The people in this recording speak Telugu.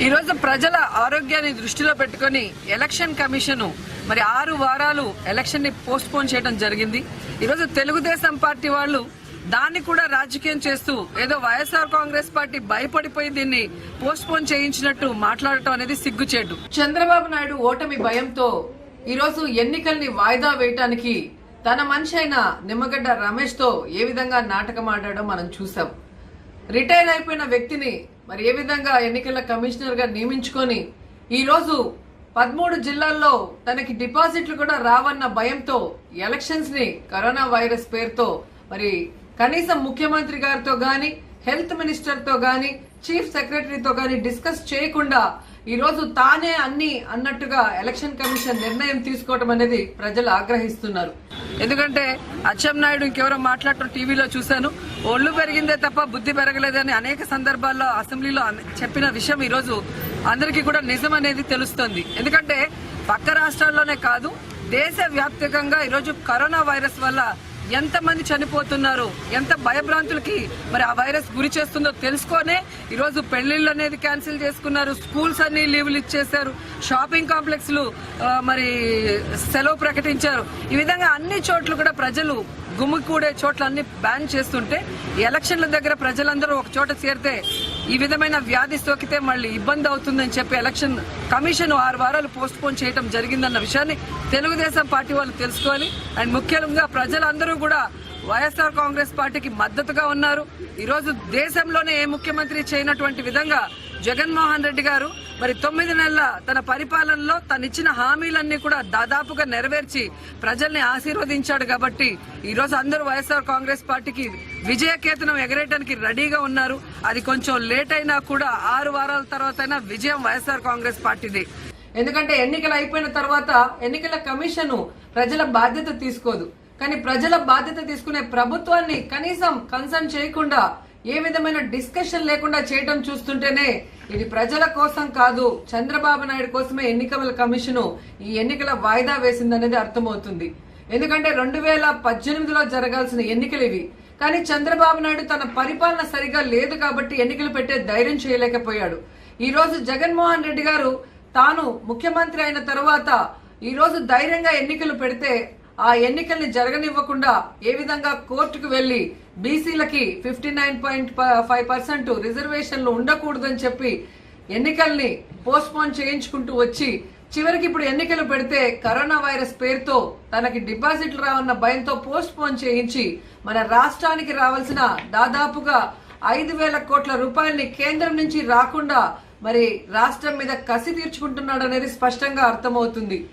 ఈ రోజు ప్రజల ఆరోగ్యాన్ని దృష్టిలో పెట్టుకొని ఎలక్షన్ కమిషన్ మరి 6 వారాలు ఎలక్షన్ ని పోస్ట్ పోన్ చేయడం జరిగింది. ఈ రోజు తెలుగుదేశం పార్టీ వాళ్ళు దాన్ని కూడా రాజకీయం చేస్తూ ఏదో వైఎస్ఆర్ కాంగ్రెస్ పార్టీ భయపడిపోయి దీన్ని పోస్ట్ పోన్ చేయించినట్టు మాట్లాడటం అనేది సిగ్గుచేటు. చంద్రబాబు నాయుడు ఓటమి భయంతో ఈ రోజు ఎన్నికల్ని వాయిదా వేయటానికి తన మనిషి అయిన నిమ్మగడ్డ రమేష్ తో ఏ విధంగా నాటకం ఆడాడో మనం చూసాం. రిటైర్ అయిపోయిన వ్యక్తిని మరి ఏ విధంగా ఎన్నికల కమిషనర్ గా నియమించుకొని ఈ రోజు 13 జిల్లాల్లో తనకి డిపాజిట్లు కూడా రావన్న భయంతో ఎలక్షన్స్ ని కరోనా వైరస్ పేరుతో మరి కనీసం ముఖ్యమంత్రి గారితో గాని, హెల్త్ మినిస్టర్ తో గాని, చీఫ్ సెక్రటరీతో గాని డిస్కస్ చేయకుండా ఈ రోజు తానే అన్ని అన్నట్టుగా ఎలక్షన్ కమిషన్ నిర్ణయం తీసుకోవడం అనేది ప్రజలు ఆగ్రహిస్తున్నారు. ఎందుకంటే అచ్చెన్నాయుడు ఇంకెవరో మాట్లాడటం టీవీలో చూశాను. ఒళ్ళు పెరిగిందే తప్ప బుద్ధి పెరగలేదని అనేక సందర్భాల్లో అసెంబ్లీలో చెప్పిన విషయం ఈ రోజు అందరికీ కూడా నిజం అనేది తెలుస్తుంది. ఎందుకంటే పక్క రాష్ట్రాల్లోనే కాదు, దేశ వ్యాప్తంగా ఈరోజు కరోనా వైరస్ వల్ల ఎంతమంది చనిపోతున్నారు, ఎంత భయభ్రాంతులకి మరి ఆ వైరస్ గురి చేస్తుందో తెలుసుకొనే ఈరోజు పెళ్లిళ్ళు అనేది క్యాన్సిల్ చేసుకున్నారు, స్కూల్స్ అన్ని లీవ్లు ఇచ్చేశారు, షాపింగ్ కాంప్లెక్స్లు మరి సెలవు ప్రకటించారు. ఈ విధంగా అన్ని చోట్ల కూడా ప్రజలు గుమికూడే చోట్ల అన్ని బ్యాన్ చేస్తుంటే ఎలక్షన్ల దగ్గర ప్రజలందరూ ఒక చోట చేరితే ఈ విధమైన వ్యాధి సోకితే మళ్ళీ ఇబ్బంది అవుతుందని చెప్పి ఎలక్షన్ కమిషన్ 6 వారాలు పోస్ట్ పోన్ చేయడం జరిగిందన్న విషయాన్ని తెలుగుదేశం పార్టీ వాళ్ళు తెలుసుకోవాలి. అండ్ ముఖ్యంగా ప్రజలందరూ కూడా వైఎస్ఆర్ కాంగ్రెస్ పార్టీకి మద్దతుగా ఉన్నారు. ఈరోజు దేశంలోనే ఏ ముఖ్యమంత్రి చేయనటువంటి విధంగా జగన్మోహన్ రెడ్డి గారు మరి 9 నెలల తన పరిపాలనలో తనిచ్చిన హామీలన్నీ కూడా దాదాపుగా నెరవేర్చి ప్రజల్ని ఆశీర్వదించాడు. కాబట్టి ఈ రోజు అందరూ వైఎస్ఆర్ కాంగ్రెస్ పార్టీకి విజయకేతనం ఎగరేయడానికి రెడీగా ఉన్నారు. అది కొంచెం లేట్ అయినా కూడా 6 వారాల తర్వాత విజయం వైఎస్ఆర్ కాంగ్రెస్ పార్టీది. ఎందుకంటే ఎన్నికలు అయిపోయిన తర్వాత ఎన్నికల కమిషన్ ప్రజల బాధ్యత తీసుకోదు. కానీ ప్రజల బాధ్యత తీసుకునే ప్రభుత్వాన్ని కనీసం కన్సర్న్ చేయకుండా ఏ విధమైన డిస్కషన్ లేకుండా చేయడం చూస్తుంటేనే ఇది ప్రజల కోసం కాదు, చంద్రబాబు నాయుడు కోసమే ఎన్నికల కమిషన్ ఈ ఎన్నికల వాయిదా వేసిందనేది అర్థమవుతుంది. ఎందుకంటే 2018లో జరగాల్సిన ఎన్నికలు ఇవి. కానీ చంద్రబాబు నాయుడు తన పరిపాలన సరిగా లేదు కాబట్టి ఎన్నికలు పెట్టే ధైర్యం చేయలేకపోయాడు. ఈ రోజు జగన్మోహన్ రెడ్డి గారు తాను ముఖ్యమంత్రి అయిన తర్వాత ఈ రోజు ధైర్యంగా ఎన్నికలు పెడితే ఆ ఎన్నికల్ని జరగనివ్వకుండా ఏ విధంగా కోర్టుకు వెళ్లి బీసీలకి 59.5% రిజర్వేషన్లు ఉండకూడదని చెప్పి ఎన్నికల్ని పోస్ట్ పోన్ చేయించుకుంటూ వచ్చి చివరికి ఇప్పుడు ఎన్నికలు పెడితే కరోనా వైరస్ పేరుతో తనకి డిపాజిట్లు రావన్న భయంతో పోస్ట్ పోన్ చేయించి మన రాష్ట్రానికి రావాల్సిన దాదాపుగా 5,000 కోట్ల రూపాయల్ని కేంద్రం నుంచి రాకుండా మరి రాష్ట్రం మీద కసి తీర్చుకుంటున్నాడు అనేది స్పష్టంగా అర్థమవుతుంది.